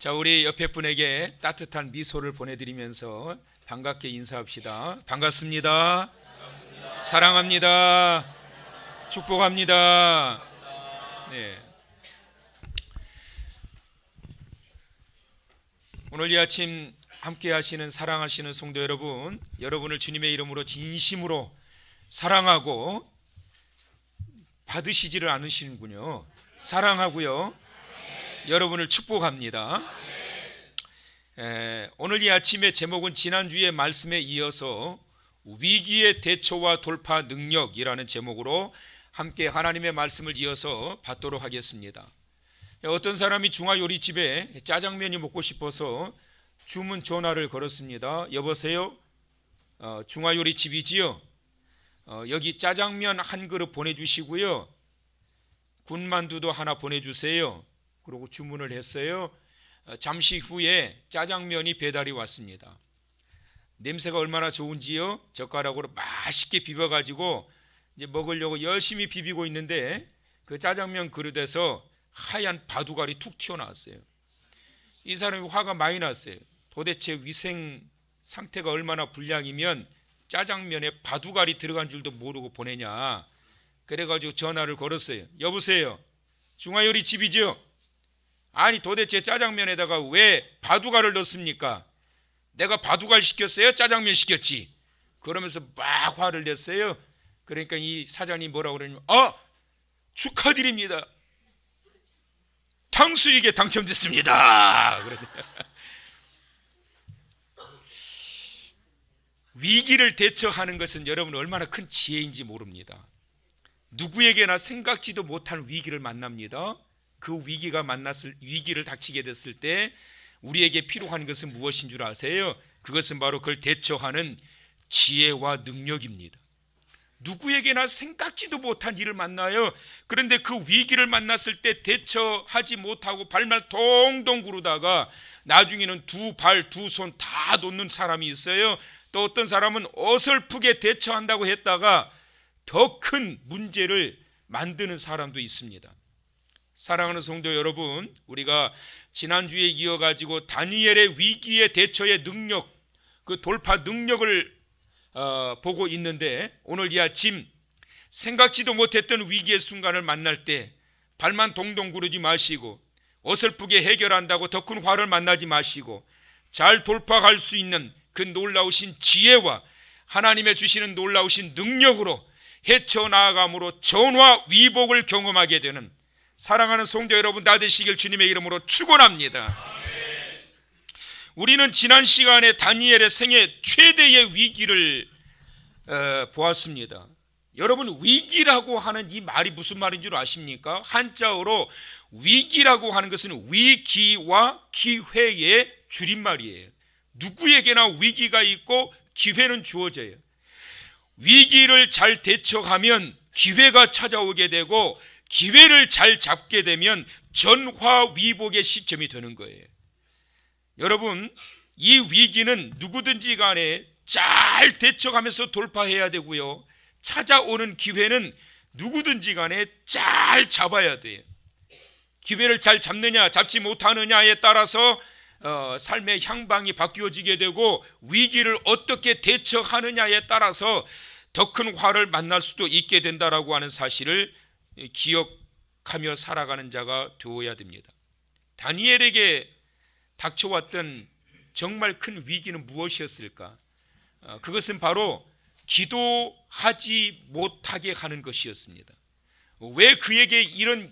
자, 우리 옆에 분에게 따뜻한 미소를 보내드리면서 반갑게 인사합시다. 반갑습니다. 사랑합니다. 축복합니다. 네. 오늘 이 아침 함께 하시는 사랑하시는 성도 여러분, 여러분을 주님의 이름으로 진심으로 사랑하고 받으시지를 않으시는군요. 사랑하고요. 여러분을 축복합니다. 오늘 이 아침의 제목은 지난주의 말씀에 이어서 위기의 대처와 돌파 능력이라는 제목으로 함께 하나님의 말씀을 이어서 받도록 하겠습니다. 어떤 사람이 중화요리집에 짜장면이 먹고 싶어서 주문 전화를 걸었습니다. 여보세요? 중화요리집이지요? 여기 짜장면 한 그릇 보내주시고요, 군만두도 하나 보내주세요. 그리고 주문을 했어요. 잠시 후에 짜장면이 배달이 왔습니다. 냄새가 얼마나 좋은지요? 젓가락으로 맛있게 비벼가지고 이제 먹으려고 열심히 비비고 있는데 그 짜장면 그릇에서 하얀 바둑알이 툭 튀어나왔어요. 이 사람이 화가 많이 났어요. 도대체 위생 상태가 얼마나 불량이면 짜장면에 바둑알이 들어간 줄도 모르고 보내냐. 그래가지고 전화를 걸었어요. 여보세요? 중화요리 집이죠? 아니 도대체 짜장면에다가 왜 바둑알을 넣습니까? 내가 바둑알 시켰어요? 짜장면 시켰지? 그러면서 막 화를 냈어요. 그러니까 이 사장님 뭐라고 그러냐면 축하드립니다. 탕수육에 당첨됐습니다. 위기를 대처하는 것은 여러분 얼마나 큰 지혜인지 모릅니다. 누구에게나 생각지도 못한 위기를 만납니다. 그 위기를 닥치게 됐을 때 우리에게 필요한 것은 무엇인 줄 아세요? 그것은 바로 그걸 대처하는 지혜와 능력입니다. 누구에게나 생각지도 못한 일을 만나요. 그런데 그 위기를 만났을 때 대처하지 못하고 발만 동동 구르다가 나중에는 두 발, 두 손 다 놓는 사람이 있어요. 또 어떤 사람은 어설프게 대처한다고 했다가 더 큰 문제를 만드는 사람도 있습니다. 사랑하는 성도 여러분, 우리가 지난주에 이어가지고 다니엘의 위기의 대처의 능력, 그 돌파 능력을 보고 있는데, 오늘 이 아침 생각지도 못했던 위기의 순간을 만날 때 발만 동동 구르지 마시고 어설프게 해결한다고 더 큰 화를 만나지 마시고 잘 돌파할 수 있는 그 놀라우신 지혜와 하나님의 주시는 놀라우신 능력으로 헤쳐나아감으로 전화위복을 경험하게 되는 사랑하는 성도 여러분 다 되시길 주님의 이름으로 축원합니다. 우리는 지난 시간에 다니엘의 생애 최대의 위기를 보았습니다. 여러분, 위기라고 하는 이 말이 무슨 말인 줄 아십니까? 한자어로 위기라고 하는 것은 위기와 기회의 줄임말이에요. 누구에게나 위기가 있고 기회는 주어져요. 위기를 잘 대처하면 기회가 찾아오게 되고, 기회를 잘 잡게 되면 전화위복의 시점이 되는 거예요. 여러분, 이 위기는 누구든지 간에 잘 대처하면서 돌파해야 되고요, 찾아오는 기회는 누구든지 간에 잘 잡아야 돼요. 기회를 잘 잡느냐 잡지 못하느냐에 따라서 삶의 향방이 바뀌어지게 되고, 위기를 어떻게 대처하느냐에 따라서 더 큰 화를 만날 수도 있게 된다라고 하는 사실을 기억하며 살아가는 자가 되어야 됩니다. 다니엘에게 닥쳐왔던 정말 큰 위기는 무엇이었을까? 그것은 바로 기도하지 못하게 하는 것이었습니다. 왜 그에게 이런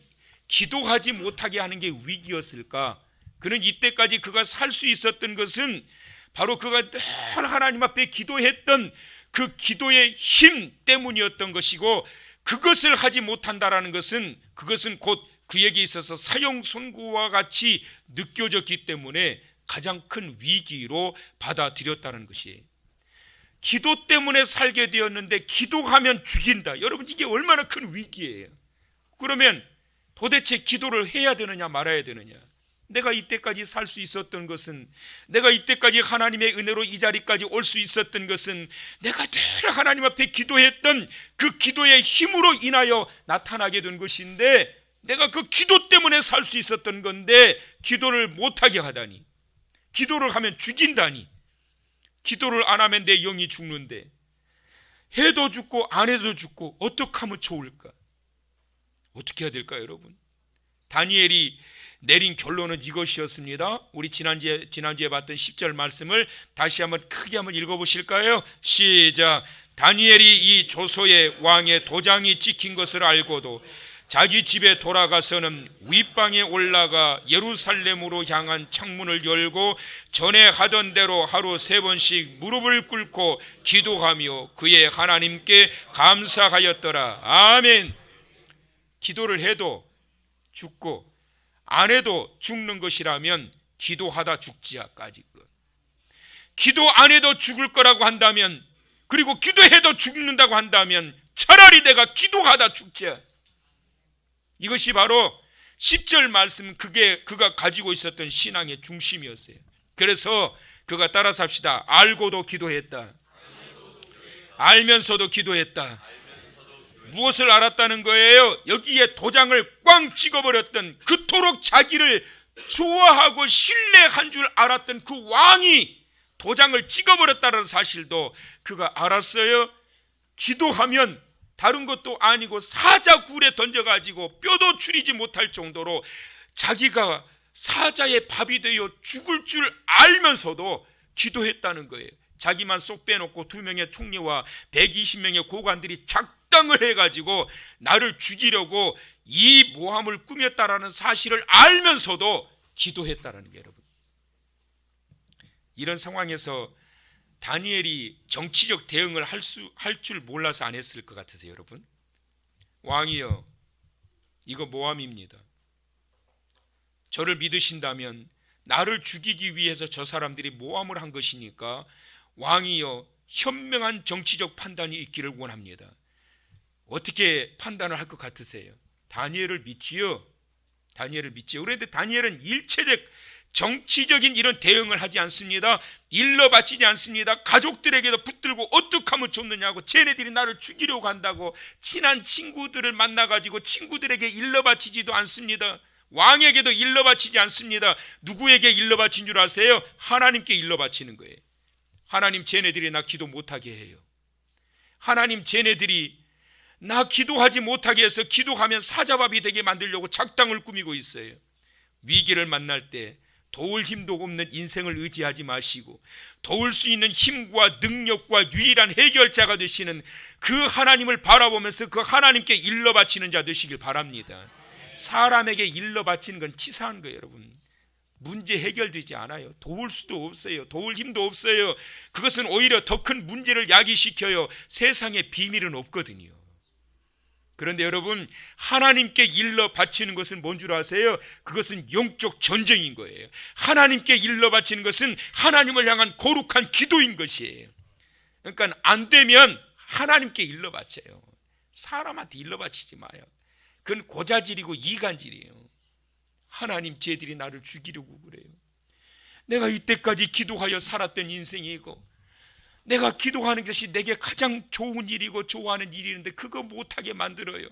기도하지 못하게 하는 게 위기였을까? 그는 이때까지 그가 살 수 있었던 것은 바로 그가 늘 하나님 앞에 기도했던 그 기도의 힘 때문이었던 것이고, 그것을 하지 못한다라는 것은 그것은 곧 그에게 있어서 사형선고와 같이 느껴졌기 때문에 가장 큰 위기로 받아들였다는 것이에요. 기도 때문에 살게 되었는데 기도하면 죽인다. 여러분, 이게 얼마나 큰 위기예요. 그러면 도대체 기도를 해야 되느냐 말아야 되느냐? 내가 이때까지 살 수 있었던 것은, 내가 이때까지 하나님의 은혜로 이 자리까지 올 수 있었던 것은 내가 늘 하나님 앞에 기도했던 그 기도의 힘으로 인하여 나타나게 된 것인데, 내가 그 기도 때문에 살 수 있었던 건데 기도를 못하게 하다니, 기도를 하면 죽인다니, 기도를 안 하면 내 영이 죽는데 해도 죽고 안 해도 죽고 어떻게 하면 좋을까? 어떻게 해야 될까요, 여러분? 다니엘이 내린 결론은 이것이었습니다. 우리 지난주에 봤던 10절 말씀을 다시 한번 크게 한번 읽어보실까요? 시작. 다니엘이 이 조소의 왕의 도장이 찍힌 것을 알고도 자기 집에 돌아가서는 윗방에 올라가 예루살렘으로 향한 창문을 열고 전에 하던 대로 하루 3번씩 무릎을 꿇고 기도하며 그의 하나님께 감사하였더라. 아멘. 기도를 해도 죽고 안 해도 죽는 것이라면 기도하다 죽지야까지 것. 기도 안 해도 죽을 거라고 한다면, 그리고 기도해도 죽는다고 한다면 차라리 내가 기도하다 죽지야. 이것이 바로 10절 말씀, 그가 가지고 있었던 신앙의 중심이었어요. 그래서 그가 따라서 합시다. 알고도 기도했다. 알면서도 기도했다. 무엇을 알았다는 거예요? 여기에 도장을 꽝 찍어버렸던, 그토록 자기를 좋아하고 신뢰한 줄 알았던 그 왕이 도장을 찍어버렸다는 사실도 그가 알았어요. 기도하면 다른 것도 아니고 사자굴에 던져가지고 뼈도 추리지 못할 정도로 자기가 사자의 밥이 되어 죽을 줄 알면서도 기도했다는 거예요. 자기만 쏙 빼놓고 2명의 총리와 120명의 고관들이 작당을 해가지고 나를 죽이려고 이 모함을 꾸몄다라는 사실을 알면서도 기도했다는 게, 여러분, 이런 상황에서 다니엘이 정치적 대응을 할 줄 몰라서 안 했을 것 같으세요, 여러분? 왕이여, 이거 모함입니다. 저를 믿으신다면 나를 죽이기 위해서 저 사람들이 모함을 한 것이니까 왕이여, 현명한 정치적 판단이 있기를 원합니다. 어떻게 판단을 할 것 같으세요? 다니엘을 믿지요? 다니엘을 믿지요? 그런데 다니엘은 일체적 정치적인 이런 대응을 하지 않습니다. 일러 바치지 않습니다. 가족들에게도 붙들고 어떻게 하면 좋느냐고, 쟤네들이 나를 죽이려고 한다고 친한 친구들을 만나가지고 친구들에게 일러 바치지도 않습니다. 왕에게도 일러 바치지 않습니다. 누구에게 일러 바친 줄 아세요? 하나님께 일러 바치는 거예요. 하나님, 쟤네들이 나 기도 못하게 해요. 하나님, 쟤네들이 나 기도하지 못하게 해서 기도하면 사자밥이 되게 만들려고 작당을 꾸미고 있어요. 위기를 만날 때 도울 힘도 없는 인생을 의지하지 마시고 도울 수 있는 힘과 능력과 유일한 해결자가 되시는 그 하나님을 바라보면서 그 하나님께 일러 바치는 자 되시길 바랍니다. 사람에게 일러 바치는 건 치사한 거예요, 여러분. 문제 해결되지 않아요. 도울 수도 없어요. 도울 힘도 없어요. 그것은 오히려 더 큰 문제를 야기시켜요. 세상에 비밀은 없거든요. 그런데 여러분, 하나님께 일러 바치는 것은 뭔 줄 아세요? 그것은 영적 전쟁인 거예요. 하나님께 일러 바치는 것은 하나님을 향한 거룩한 기도인 것이에요. 그러니까 안 되면 하나님께 일러 바쳐요. 사람한테 일러 바치지 마요. 그건 고자질이고 이간질이에요. 하나님, 쟤들이 나를 죽이려고 그래요. 내가 이때까지 기도하여 살았던 인생이고 내가 기도하는 것이 내게 가장 좋은 일이고 좋아하는 일이는데 그거 못하게 만들어요.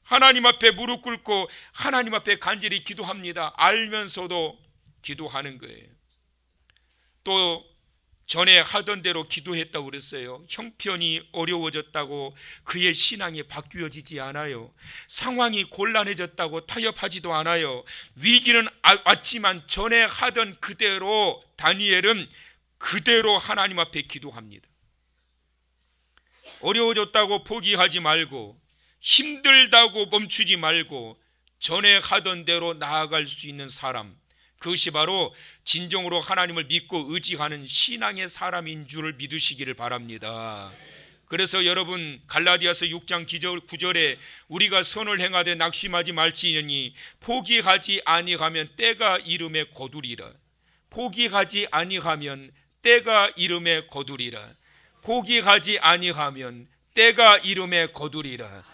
하나님 앞에 무릎 꿇고 하나님 앞에 간절히 기도합니다. 알면서도 기도하는 거예요. 또 전에 하던 대로 기도했다고 그랬어요. 형편이 어려워졌다고 그의 신앙이 바뀌어지지 않아요. 상황이 곤란해졌다고 타협하지도 않아요. 위기는 왔지만 전에 하던 그대로 다니엘은 그대로 하나님 앞에 기도합니다. 어려워졌다고 포기하지 말고 힘들다고 멈추지 말고 전에 하던 대로 나아갈 수 있는 사람, 그것이 바로 진정으로 하나님을 믿고 의지하는 신앙의 사람인 줄을 믿으시기를 바랍니다. 그래서 여러분, 갈라디아서 6장 9절에 우리가 선을 행하되 낙심하지 말지니 포기하지 아니하면 때가 이름에 거두리라. 포기하지 아니하면 때가 이름에 거두리라. 포기하지 아니하면 때가 이름에 거두리라.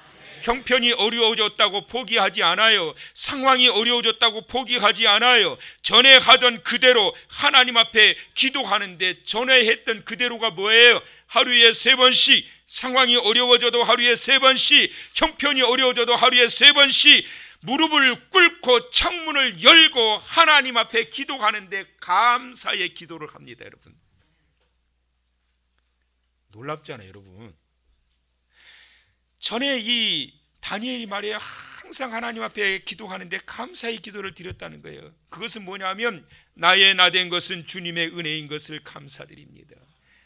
형편이 어려워졌다고 포기하지 않아요. 상황이 어려워졌다고 포기하지 않아요. 전에 하던 그대로 하나님 앞에 기도하는데 전에 했던 그대로가 뭐예요? 하루에 3번씩 상황이 어려워져도 하루에 3번씩, 형편이 어려워져도 하루에 3번씩 무릎을 꿇고 창문을 열고 하나님 앞에 기도하는데 감사의 기도를 합니다. 여러분, 놀랍잖아요. 여러분, 전에 이 다니엘이 말이에요, 항상 하나님 앞에 기도하는데 감사의 기도를 드렸다는 거예요. 그것은 뭐냐면, 나의 나된 것은 주님의 은혜인 것을 감사드립니다.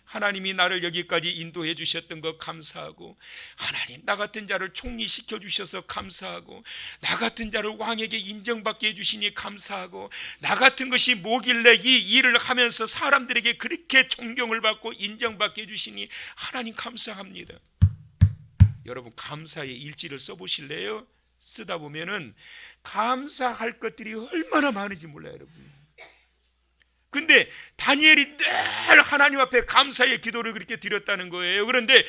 하나님이 나를 여기까지 인도해 주셨던 것 감사하고, 하나님 나 같은 자를 총리시켜 주셔서 감사하고, 나 같은 자를 왕에게 인정받게 해주시니 감사하고, 나 같은 것이 뭐길래 이 일을 하면서 사람들에게 그렇게 존경을 받고 인정받게 해주시니 하나님 감사합니다. 여러분, 감사의 일지를 써보실래요? 쓰다 보면은 감사할 것들이 얼마나 많은지 몰라요. 여러분, 근데 다니엘이 늘 하나님 앞에 감사의 기도를 그렇게 드렸다는 거예요. 그런데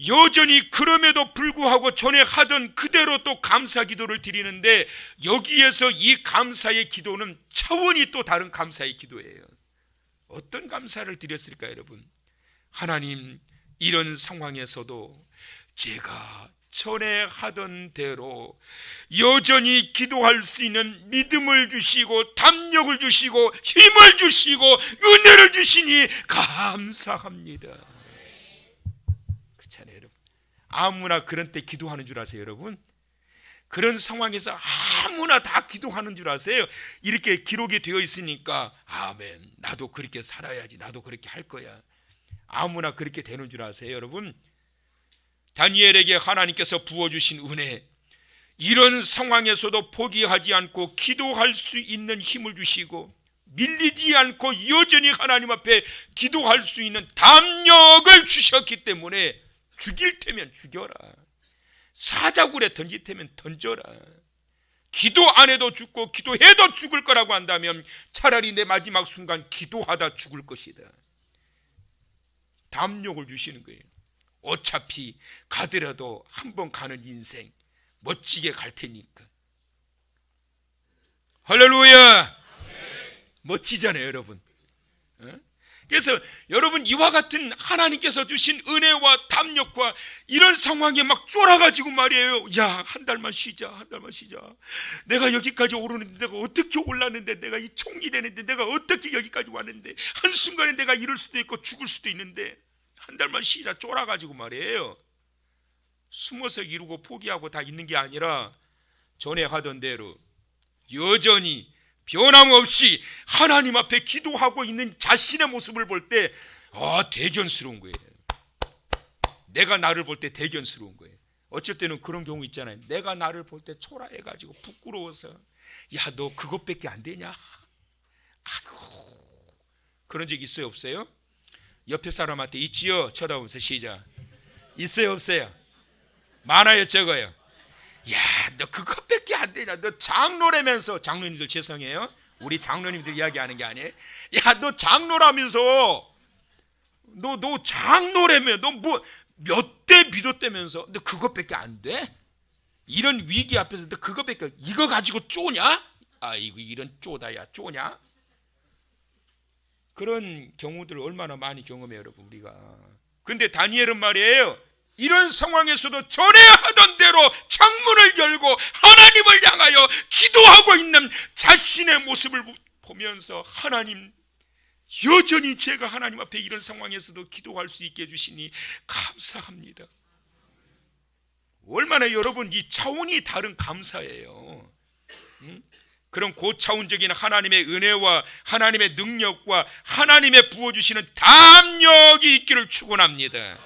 여전히 그럼에도 불구하고 전에 하던 그대로 또 감사 기도를 드리는데, 여기에서 이 감사의 기도는 차원이 또 다른 감사의 기도예요. 어떤 감사를 드렸을까요? 여러분, 하나님, 이런 상황에서도 제가 전에 하던 대로 여전히 기도할 수 있는 믿음을 주시고 담력을 주시고 힘을 주시고 은혜를 주시니 감사합니다. 그렇잖아요. 여러분, 아무나 그런 때 기도하는 줄 아세요? 여러분, 그런 상황에서 아무나 다 기도하는 줄 아세요? 이렇게 기록이 되어 있으니까 아멘, 나도 그렇게 살아야지, 나도 그렇게 할 거야, 아무나 그렇게 되는 줄 아세요? 여러분, 다니엘에게 하나님께서 부어주신 은혜, 이런 상황에서도 포기하지 않고 기도할 수 있는 힘을 주시고, 밀리지 않고 여전히 하나님 앞에 기도할 수 있는 담력을 주셨기 때문에, 죽일 테면 죽여라, 사자굴에 던질 테면 던져라, 기도 안 해도 죽고 기도해도 죽을 거라고 한다면 차라리 내 마지막 순간 기도하다 죽을 것이다. 담력을 주시는 거예요. 어차피 가더라도 한 번 가는 인생 멋지게 갈 테니까. 할렐루야. 멋지잖아요, 여러분. 그래서 여러분, 이와 같은 하나님께서 주신 은혜와 담력과 이런 상황에 막 쫄아가지고 말이에요, 야, 한 달만 쉬자, 한 달만 쉬자, 내가 여기까지 오르는데, 내가 어떻게 올랐는데, 내가 이 총리 되는데, 내가 어떻게 여기까지 왔는데, 한순간에 내가 이럴 수도 있고 죽을 수도 있는데 한 달만 쉬자, 쫄아가지고 말이에요, 숨어서 이루고 포기하고 다 있는 게 아니라 전에 하던 대로 여전히 변함없이 하나님 앞에 기도하고 있는 자신의 모습을 볼 때 대견스러운 거예요. 내가 나를 볼 때 대견스러운 거예요. 어쩔 때는 그런 경우 있잖아요. 내가 나를 볼 때 초라해가지고 부끄러워서, 야, 너 그것밖에 안 되냐? 아이고, 그런 적 있어요, 없어요? 옆에 사람한테 있지요? 쳐다보면서 시작. 있어요, 없어요? 많아요, 적어요? 야, 너 그것밖에 안 되냐? 너 장로라면서. 장로님들 죄송해요, 우리 장로님들 이야기하는 게 아니에요. 야, 너 장로라면서, 너 장로라며, 너 뭐 몇 대 믿었다면서 너 그것밖에 안 돼? 이런 위기 앞에서 너 그것밖에, 이거 가지고 쪼냐? 아이고, 이런 쪼다야, 쪼냐? 그런 경우들 얼마나 많이 경험해요, 여러분, 우리가. 근데 다니엘은 말이에요, 이런 상황에서도 전에 하던 대로 창문을 열고 하나님을 향하여 기도하고 있는 자신의 모습을 보면서, 하나님, 여전히 제가 하나님 앞에 이런 상황에서도 기도할 수 있게 해주시니 감사합니다. 얼마나 여러분, 이 차원이 다른 감사예요. 그런 고차원적인 하나님의 은혜와 하나님의 능력과 하나님의 부어주시는 담력이 있기를 축원합니다.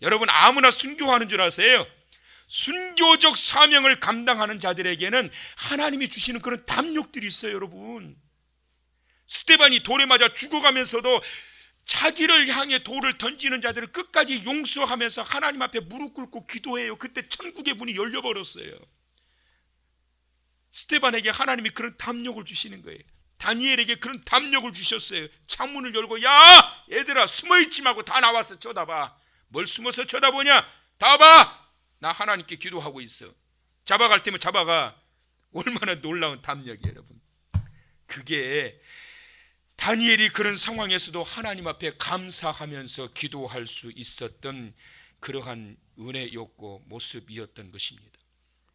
여러분, 아무나 순교하는 줄 아세요? 순교적 사명을 감당하는 자들에게는 하나님이 주시는 그런 담력들이 있어요, 여러분. 스데반이 돌에 맞아 죽어가면서도 자기를 향해 돌을 던지는 자들을 끝까지 용서하면서 하나님 앞에 무릎 꿇고 기도해요. 그때 천국의 문이 열려버렸어요. 스데반에게 하나님이 그런 담력을 주시는 거예요. 다니엘에게 그런 담력을 주셨어요. 창문을 열고, 야, 얘들아, 숨어있지 말고 다 나와서 쳐다봐. 뭘 숨어서 쳐다보냐? 다 봐, 나 하나님께 기도하고 있어. 잡아갈 때면 잡아가. 얼마나 놀라운 담력이에요, 여러분. 그게 다니엘이 그런 상황에서도 하나님 앞에 감사하면서 기도할 수 있었던 그러한 은혜였고 모습이었던 것입니다.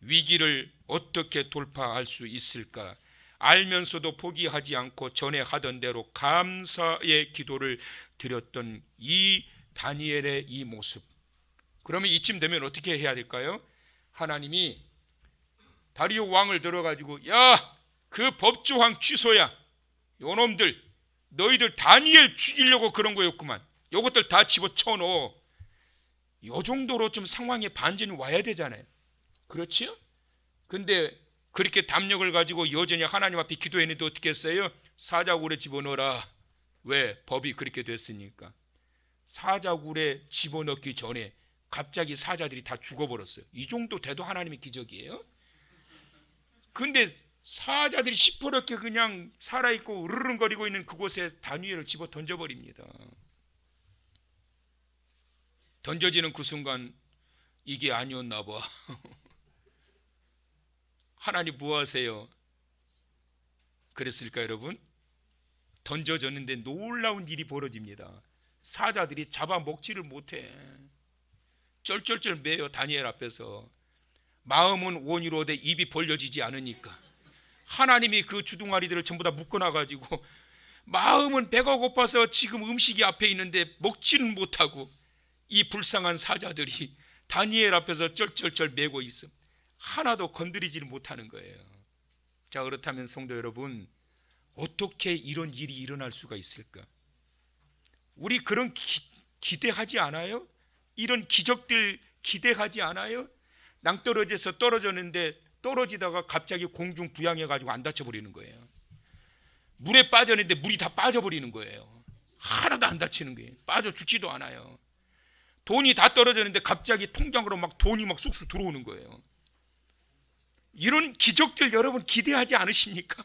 위기를 어떻게 돌파할 수 있을까 알면서도 포기하지 않고 전에 하던 대로 감사의 기도를 드렸던 이 다니엘의 이 모습. 그러면 이쯤 되면 어떻게 해야 될까요? 하나님이 다리오 왕을 들어가지고 야, 그 법조항 취소야. 요놈들 너희들 다니엘 죽이려고 그런 거였구만. 요것들 다 집어쳐 넣어. 요 정도로 좀 상황에 반전이 와야 되잖아요. 그렇지요? 근데 그렇게 담력을 가지고 여전히 하나님 앞에 기도했는데 어떻게 했어요? 사자굴에 집어넣어라. 왜? 법이 그렇게 됐으니까. 사자굴에 집어넣기 전에 갑자기 사자들이 다 죽어버렸어요. 이 정도 돼도 하나님의 기적이에요? 근데 사자들이 시퍼렇게 그냥 살아있고 으르렁거리고 있는 그곳에 다니엘을 집어 던져버립니다. 던져지는 그 순간 이게 아니었나 봐. 하나님 뭐 하세요? 그랬을까 여러분? 던져졌는데 놀라운 일이 벌어집니다. 사자들이 잡아먹지를 못해. 쩔쩔쩔 매요. 다니엘 앞에서. 마음은 원이로되 입이 벌려지지 않으니까 하나님이 그 주둥아리들을 전부 다 묶어놔가지고 마음은 배가 고파서 지금 음식이 앞에 있는데 먹지는 못하고 이 불쌍한 사자들이 다니엘 앞에서 쩔쩔쩔 매고 있어. 하나도 건드리지를 못하는 거예요. 자, 그렇다면 성도 여러분, 어떻게 이런 일이 일어날 수가 있을까? 우리 그런 기대하지 않아요? 이런 기적들 기대하지 않아요? 낭떠러지에서 떨어졌는데 떨어지다가 갑자기 공중 부양해가지고 안 다쳐버리는 거예요. 물에 빠졌는데 물이 다 빠져버리는 거예요. 하나도 안 다치는 거예요. 빠져 죽지도 않아요. 돈이 다 떨어졌는데 갑자기 통장으로 막 돈이 막 쑥쑥 들어오는 거예요. 이런 기적들 여러분 기대하지 않으십니까?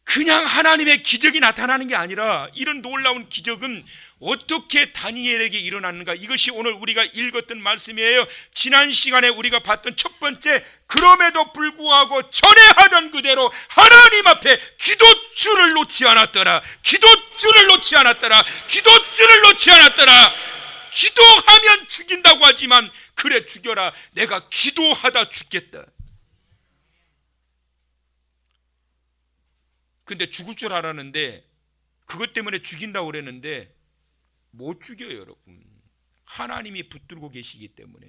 그냥 하나님의 기적이 나타나는 게 아니라 이런 놀라운 기적은 어떻게 다니엘에게 일어났는가? 이것이 오늘 우리가 읽었던 말씀이에요. 지난 시간에 우리가 봤던 첫 번째, 그럼에도 불구하고 전에 하던 그대로 하나님 앞에 기도줄을 놓지 않았더라. 기도줄을 놓지 않았더라. 기도줄을 놓지 않았더라. 기도하면 죽인다고 하지만 그래 죽여라. 내가 기도하다 죽겠다. 근데 죽을 줄 알았는데 그것 때문에 죽인다고 그랬는데 못 죽여요 여러분. 하나님이 붙들고 계시기 때문에.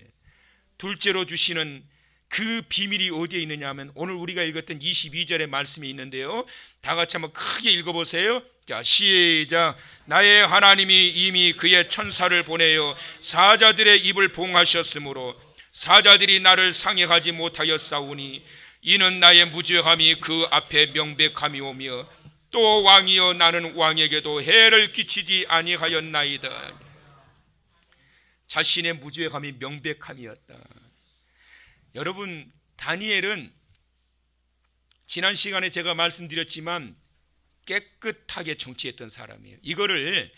둘째로 주시는 그 비밀이 어디에 있느냐 하면 오늘 우리가 읽었던 22절의 말씀이 있는데요, 다 같이 한번 크게 읽어보세요. 자, 시작. 나의 하나님이 이미 그의 천사를 보내어 사자들의 입을 봉하셨으므로 사자들이 나를 상해하지 못하였사오니 이는 나의 무죄함이 그 앞에 명백함이오며 또 왕이여 나는 왕에게도 해를 끼치지 아니하였나이다. 자신의 무죄함이 명백함이었다. 여러분, 다니엘은 지난 시간에 제가 말씀드렸지만 깨끗하게 정치했던 사람이에요. 이거를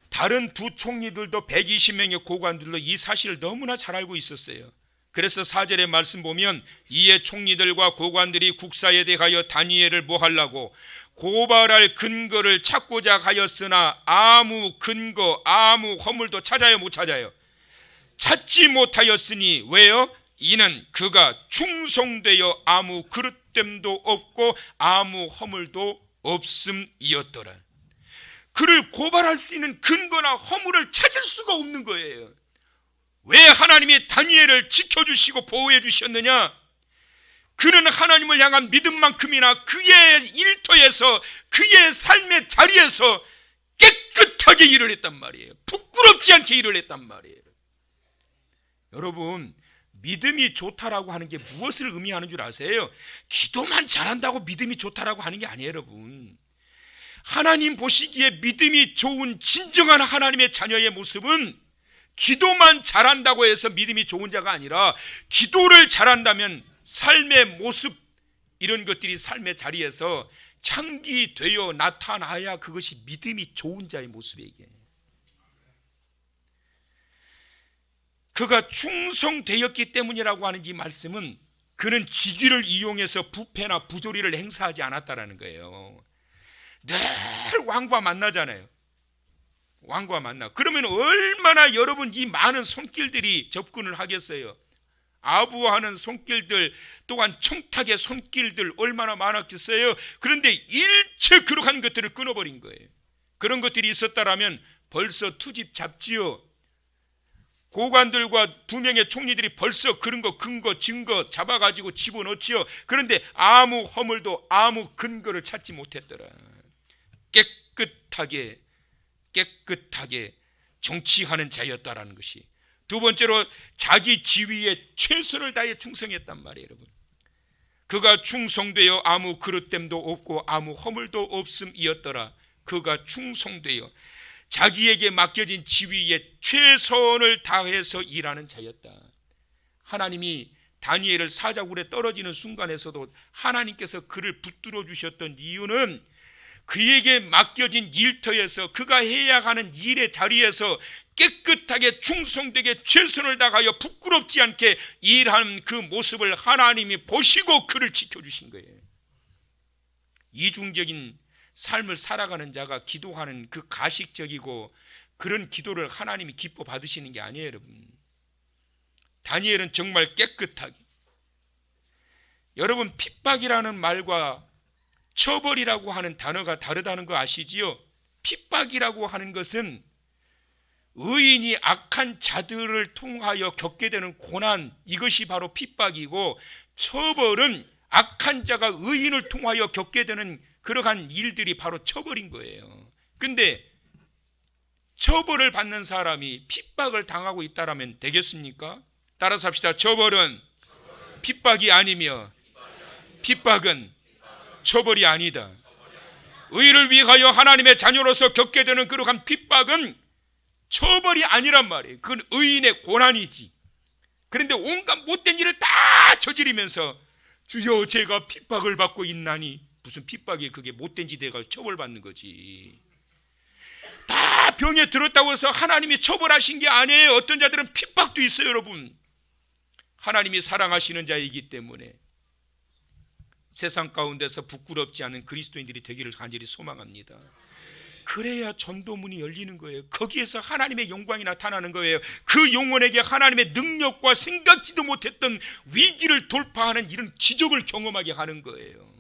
다른 두 총리들도 120명의 고관들도 이 사실을 너무나 잘 알고 있었어요. 그래서 4절의 말씀 보면 이에 총리들과 고관들이 국사에 대하여 다니엘을 뭐 하려고 고발할 근거를 찾고자 하였으나 아무 근거, 아무 허물도 찾아요 못 찾아요? 찾지 못하였으니 왜요? 이는 그가 충성되어 아무 그릇됨도 없고 아무 허물도 없음이었더라. 그를 고발할 수 있는 근거나 허물을 찾을 수가 없는 거예요. 왜 하나님이 다니엘을 지켜주시고 보호해 주셨느냐? 그는 하나님을 향한 믿음만큼이나 그의 일터에서 그의 삶의 자리에서 깨끗하게 일을 했단 말이에요. 부끄럽지 않게 일을 했단 말이에요. 여러분, 믿음이 좋다라고 하는 게 무엇을 의미하는 줄 아세요? 기도만 잘한다고 믿음이 좋다라고 하는 게 아니에요 여러분. 하나님 보시기에 믿음이 좋은 진정한 하나님의 자녀의 모습은 기도만 잘한다고 해서 믿음이 좋은 자가 아니라 기도를 잘한다면 삶의 모습, 이런 것들이 삶의 자리에서 향기되어 나타나야 그것이 믿음이 좋은 자의 모습이에요. 그가 충성되었기 때문이라고 하는 이 말씀은 그는 직위를 이용해서 부패나 부조리를 행사하지 않았다라는 거예요. 늘 왕과 만나잖아요. 왕과 만나. 그러면 얼마나 여러분 이 많은 손길들이 접근을 하겠어요. 아부하는 손길들 또한 청탁의 손길들 얼마나 많았겠어요. 그런데 일체 그러한 것들을 끊어버린 거예요. 그런 것들이 있었다라면 벌써 투집 잡지요. 고관들과 두 명의 총리들이 벌써 그런 거 근거 증거 잡아가지고 집어넣지요. 그런데 아무 허물도 아무 근거를 찾지 못했더라. 깨끗하게 정치하는 자였다라는 것이. 두 번째로 자기 지위에 최선을 다해 충성했단 말이에요. 여러분, 그가 충성되어 아무 그릇됨도 없고 아무 허물도 없음이었더라. 그가 충성되어 자기에게 맡겨진 지위에 최선을 다해서 일하는 자였다. 하나님이 다니엘을 사자굴에 떨어지는 순간에서도 하나님께서 그를 붙들어 주셨던 이유는 그에게 맡겨진 일터에서 그가 해야 하는 일의 자리에서 깨끗하게 충성되게 최선을 다하여 부끄럽지 않게 일하는 그 모습을 하나님이 보시고 그를 지켜주신 거예요. 이중적인 삶을 살아가는 자가 기도하는 그 가식적이고 그런 기도를 하나님이 기뻐 받으시는 게 아니에요. 여러분, 다니엘은 정말 깨끗하게. 여러분, 핍박이라는 말과 처벌이라고 하는 단어가 다르다는 거 아시지요? 핍박이라고 하는 것은 의인이 악한 자들을 통하여 겪게 되는 고난, 이것이 바로 핍박이고, 처벌은 악한 자가 의인을 통하여 겪게 되는 그러한 일들이 바로 처벌인 거예요. 근데 처벌을 받는 사람이 핍박을 당하고 있다라면 되겠습니까? 따라서 합시다. 처벌은 핍박이 아니며 핍박은 처벌이 아니다. 의를 위하여 하나님의 자녀로서 겪게 되는 그러한 핍박은 처벌이 아니란 말이에요. 그건 의인의 고난이지. 그런데 온갖 못된 일을 다 저지르면서 주여 제가 핍박을 받고 있나니, 무슨 핍박이 그게 못된 짓에 처벌받는 거지. 다 병에 들었다고 해서 하나님이 처벌하신 게 아니에요. 어떤 자들은 핍박도 있어요. 여러분, 하나님이 사랑하시는 자이기 때문에 세상 가운데서 부끄럽지 않은 그리스도인들이 되기를 간절히 소망합니다. 그래야 전도문이 열리는 거예요. 거기에서 하나님의 영광이 나타나는 거예요. 그 영혼에게 하나님의 능력과 생각지도 못했던 위기를 돌파하는 이런 기적을 경험하게 하는 거예요.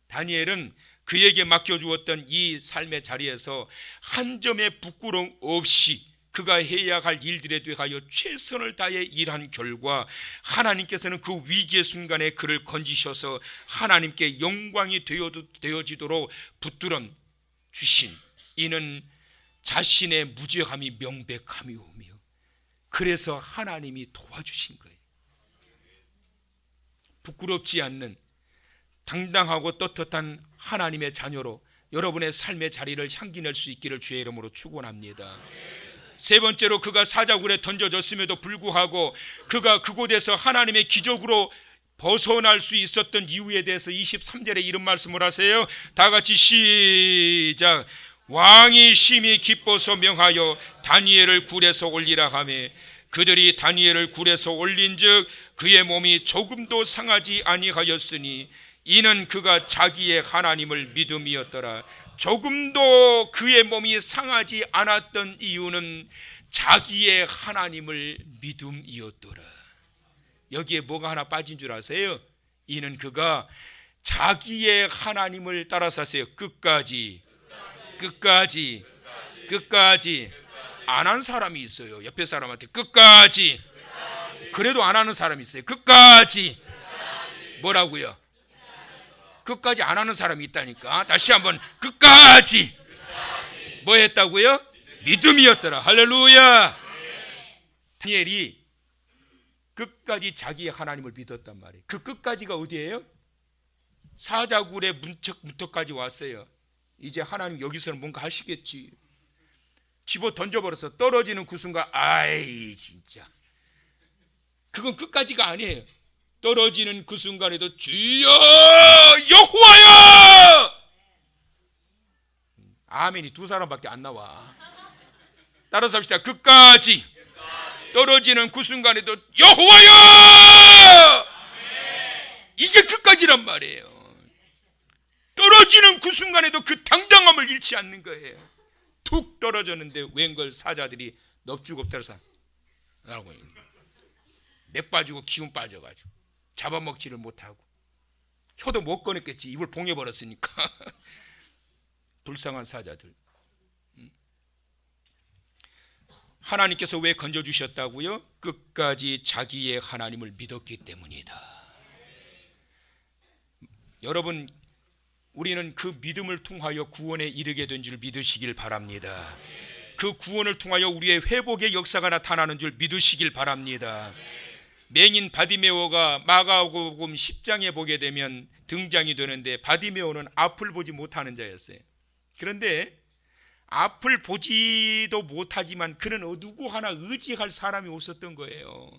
다니엘은 그에게 맡겨주었던 이 삶의 자리에서 한 점의 부끄러움 없이 그가 해야 할 일들에 대하여 최선을 다해 일한 결과 하나님께서는 그 위기의 순간에 그를 건지셔서 하나님께 영광이 되어지도록 붙들어 주신, 이는 자신의 무죄함이 명백함이오며 그래서 하나님이 도와주신 거예요. 부끄럽지 않는 당당하고 떳떳한 하나님의 자녀로 여러분의 삶의 자리를 향기 낼 수 있기를 주의 이름으로 축원합니다. 세 번째로, 그가 사자굴에 던져졌음에도 불구하고 그가 그곳에서 하나님의 기적으로 벗어날 수 있었던 이유에 대해서 23절에 이런 말씀을 하세요. 다 같이 시작. 왕이 심히 기뻐서 명하여 다니엘을 굴에서 올리라 하매 그들이 다니엘을 굴에서 올린즉 그의 몸이 조금도 상하지 아니하였으니 이는 그가 자기의 하나님을 믿음이었더라. 조금도 그의 몸이 상하지 않았던 이유는 자기의 하나님을 믿음이었더라. 여기에 뭐가 하나 빠진 줄 아세요? 이는 그가 자기의 하나님을 따라서 하세요. 끝까지 안 한 사람이 있어요. 옆에 사람한테 끝까지. 그래도 안 하는 사람이 있어요. 끝까지. 뭐라고요? 끝까지 안 하는 사람이 있다니까. 다시 한번, 끝까지. 뭐 했다고요? 믿음이었더라. 할렐루야. 다니엘이 끝까지 자기의 하나님을 믿었단 말이에요. 그 끝까지가 어디예요? 사자굴의 문턱까지 왔어요. 이제 하나님 여기서는 뭔가 하시겠지. 집어 던져버려서 떨어지는 그 순간, 아이 진짜, 그건 끝까지가 아니에요. 떨어지는 그 순간에도 주여 여호와여, 아멘이 두 사람밖에 안 나와. 따라서 합시다. 끝까지. 떨어지는 그 순간에도 여호와여, 이게 끝까지란 말이에요. 떨어지는 그 순간에도 그 당당함을 잃지 않는 거예요. 툭 떨어졌는데 웬걸 사자들이 넙죽업들어서 나오고 있는 거예요. 맥 빠지고 기운 빠져가지고 잡아먹지를 못하고 혀도 못 꺼냈겠지. 입을 봉해버렸으니까. 불쌍한 사자들. 하나님께서 왜 건져주셨다고요? 끝까지 자기의 하나님을 믿었기 때문이다. 여러분, 우리는 그 믿음을 통하여 구원에 이르게 된 줄 믿으시길 바랍니다. 그 구원을 통하여 우리의 회복의 역사가 나타나는 줄 믿으시길 바랍니다. 맹인 바디메오가 마가복음 10장에 보게 되면 등장이 되는데, 바디메오는 앞을 보지 못하는 자였어요. 그런데 앞을 보지도 못하지만 그는 누구 하나 의지할 사람이 없었던 거예요.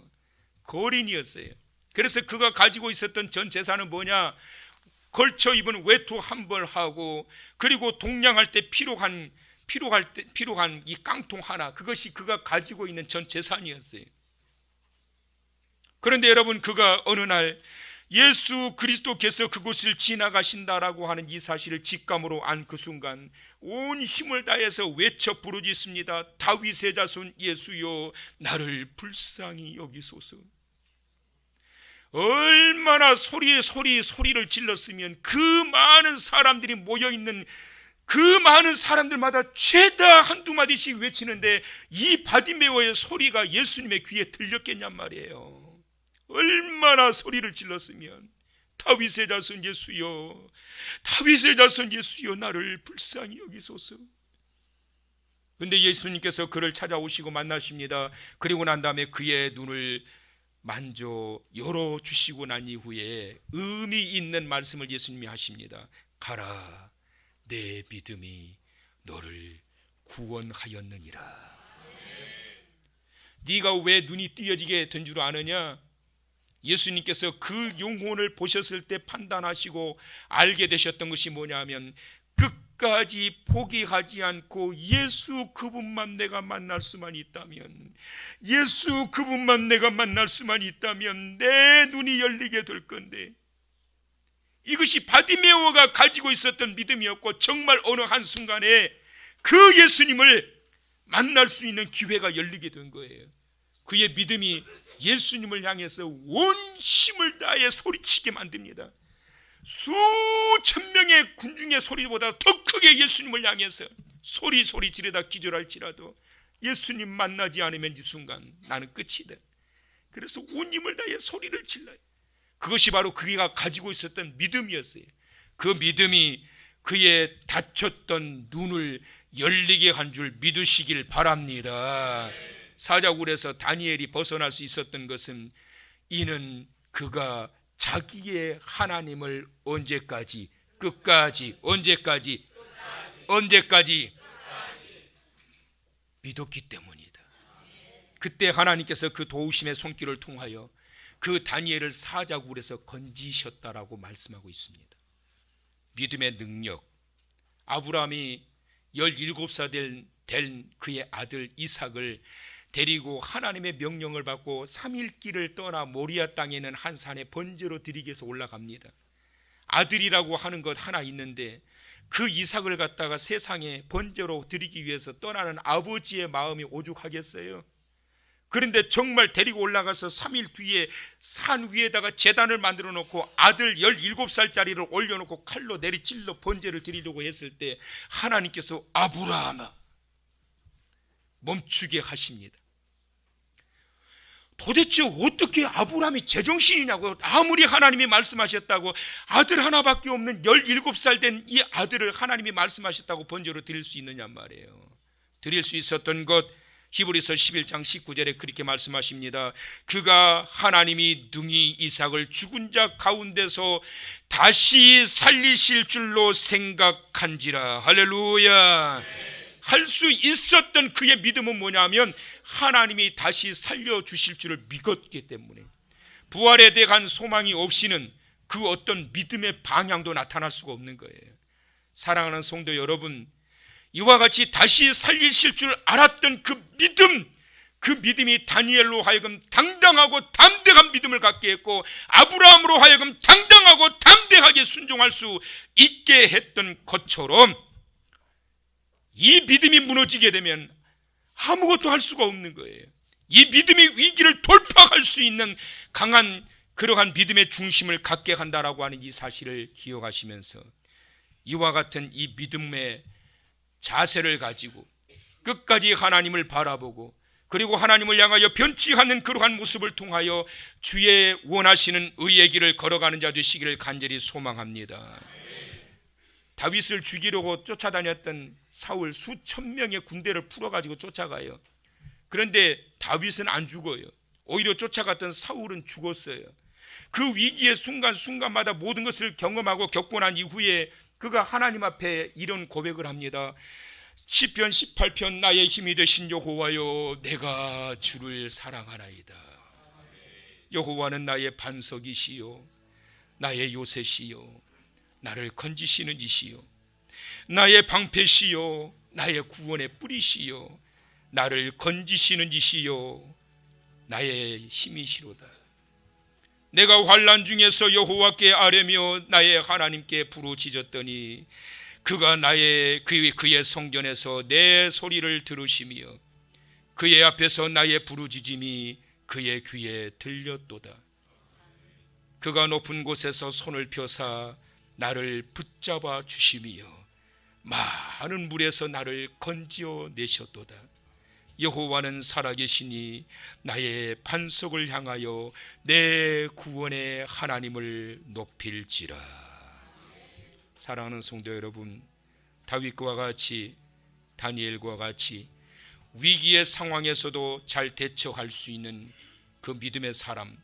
거린이었어요. 그래서 그가 가지고 있었던 전 재산은 뭐냐? 걸쳐 입은 외투 한 벌 하고, 그리고 동냥할 때 필요한 이 깡통 하나, 그것이 그가 가지고 있는 전 재산이었어요. 그런데 여러분, 그가 어느 날 예수 그리스도께서 그곳을 지나가신다라고 하는 이 사실을 직감으로 안 그 순간 온 힘을 다해서 외쳐 부르짖습니다. 다윗의 자손 예수여, 나를 불쌍히 여기소서. 얼마나 소리를 질렀으면 그 많은 사람들이 모여있는 그 많은 사람들마다 죄다 한두 마디씩 외치는데 이 바디메오의 소리가 예수님의 귀에 들렸겠냔 말이에요. 얼마나 소리를 질렀으면 다윗의 자손 예수여, 다윗의 자손 예수여, 나를 불쌍히 여기소서. 근데 예수님께서 그를 찾아오시고 만나십니다. 그리고 난 다음에 그의 눈을 만져 열어주시고 난 이후에 의미 있는 말씀을 예수님이 하십니다. 가라, 내 믿음이 너를 구원하였느니라. 네가 왜 눈이 띄어지게 된 줄 아느냐? 예수님께서 그 영혼을 보셨을 때 판단하시고 알게 되셨던 것이 뭐냐면, 끝까지 포기하지 않고 예수 그분만 내가 만날 수만 있다면, 예수 그분만 내가 만날 수만 있다면 내 눈이 열리게 될 건데, 이것이 바디메오가 가지고 있었던 믿음이었고, 정말 어느 한순간에 그 예수님을 만날 수 있는 기회가 열리게 된 거예요. 그의 믿음이 예수님을 향해서 온 힘을 다해 소리치게 만듭니다. 수천 명의 군중의 소리보다 더 크게 예수님을 향해서 소리 지르다 기절할지라도 예수님 만나지 않으면 이 순간 나는 끝이다. 그래서 온 힘을 다해 소리를 질러요. 그것이 바로 그가 가지고 있었던 믿음이었어요. 그 믿음이 그의 닫혔던 눈을 열리게 한 줄 믿으시길 바랍니다. 사자굴에서 다니엘이 벗어날 수 있었던 것은, 이는 그가 자기의 하나님을 언제까지 믿었기 때문이다. 그때 하나님께서 그 도우심의 손길을 통하여 그 다니엘을 사자굴에서 건지셨다라고 말씀하고 있습니다. 믿음의 능력. 아브라함이 17살 된 그의 아들 이삭을 데리고 하나님의 명령을 받고 3일 길을 떠나 모리아 땅에 있는 한 산에 번제로 드리기 위해서 올라갑니다. 아들이라고 하는 것 하나 있는데, 그 이삭을 갖다가 세상에 번제로 드리기 위해서 떠나는 아버지의 마음이 오죽하겠어요? 그런데 정말 데리고 올라가서 3일 뒤에 산 위에다가 제단을 만들어 놓고 아들 17살짜리를 올려놓고 칼로 내리찔러 번제를 드리려고 했을 때, 하나님께서 아브라함아 멈추게 하십니다. 도대체 어떻게 아브라함이 제정신이냐고. 아무리 하나님이 말씀하셨다고 아들 하나밖에 없는 17살 된 이 아들을 하나님이 말씀하셨다고 번제로 드릴 수 있느냐 말이에요. 드릴 수 있었던 것, 히브리서 11장 19절에 그렇게 말씀하십니다. 그가 하나님이 능히 이삭을 죽은 자 가운데서 다시 살리실 줄로 생각한지라. 할렐루야. 할 수 있었던 그의 믿음은 뭐냐면, 하나님이 다시 살려주실 줄을 믿었기 때문에, 부활에 대한 소망이 없이는 그 어떤 믿음의 방향도 나타날 수가 없는 거예요. 사랑하는 성도 여러분, 이와 같이 다시 살리실 줄 알았던 그 믿음, 그 믿음이 다니엘로 하여금 당당하고 담대한 믿음을 갖게 했고, 아브라함으로 하여금 당당하고 담대하게 순종할 수 있게 했던 것처럼, 이 믿음이 무너지게 되면 아무것도 할 수가 없는 거예요. 이 믿음의 위기를 돌파할 수 있는 강한 그러한 믿음의 중심을 갖게 한다라고 하는 이 사실을 기억하시면서, 이와 같은 이 믿음의 자세를 가지고 끝까지 하나님을 바라보고, 그리고 하나님을 향하여 변치 않는 그러한 모습을 통하여 주의 원하시는 의의 길을 걸어가는 자 되시기를 간절히 소망합니다. 다윗을 죽이려고 쫓아다녔던 사울 수천 명의 군대를 풀어가지고 쫓아가요. 그런데 다윗은 안 죽어요. 오히려 쫓아갔던 사울은 죽었어요. 그 위기의 순간순간마다 모든 것을 경험하고 겪고 난 이후에 그가 하나님 앞에 이런 고백을 합니다. 시편 18편 나의 힘이 되신 여호와여, 내가 주를 사랑하나이다. 여호와는 나의 반석이시요 나의 요새시요 나를 건지시는 이시요 나의 방패시요 나의 구원의 뿌리시요 나를 건지시는 이시요 나의 힘이시로다. 내가 환난 중에서 여호와께 아뢰며 나의 하나님께 부르짖었더니 그가 그의 성전에서 내 소리를 들으시며 그의 앞에서 나의 부르짖음이 그의 귀에 들렸도다. 그가 높은 곳에서 손을 펴사 나를 붙잡아 주시며 많은 물에서 나를 건지어 내셨도다. 여호와는 살아계시니 나의 반석을 향하여 내 구원의 하나님을 높일지라. 사랑하는 성도 여러분, 다윗과 같이, 다니엘과 같이 위기의 상황에서도 잘 대처할 수 있는 그 믿음의 사람,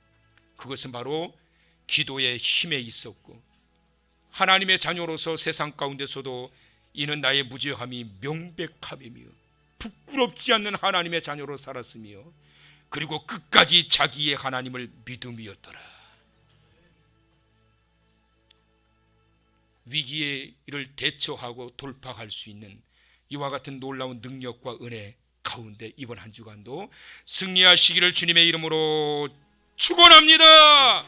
그것은 바로 기도의 힘에 있었고, 하나님의 자녀로서 세상 가운데서도 이는 나의 무죄함이 명백함이며 부끄럽지 않는 하나님의 자녀로 살았으며, 그리고 끝까지 자기의 하나님을 믿음이었더라. 위기에 이를 대처하고 돌파할 수 있는 이와 같은 놀라운 능력과 은혜 가운데 이번 한 주간도 승리하시기를 주님의 이름으로 축원합니다.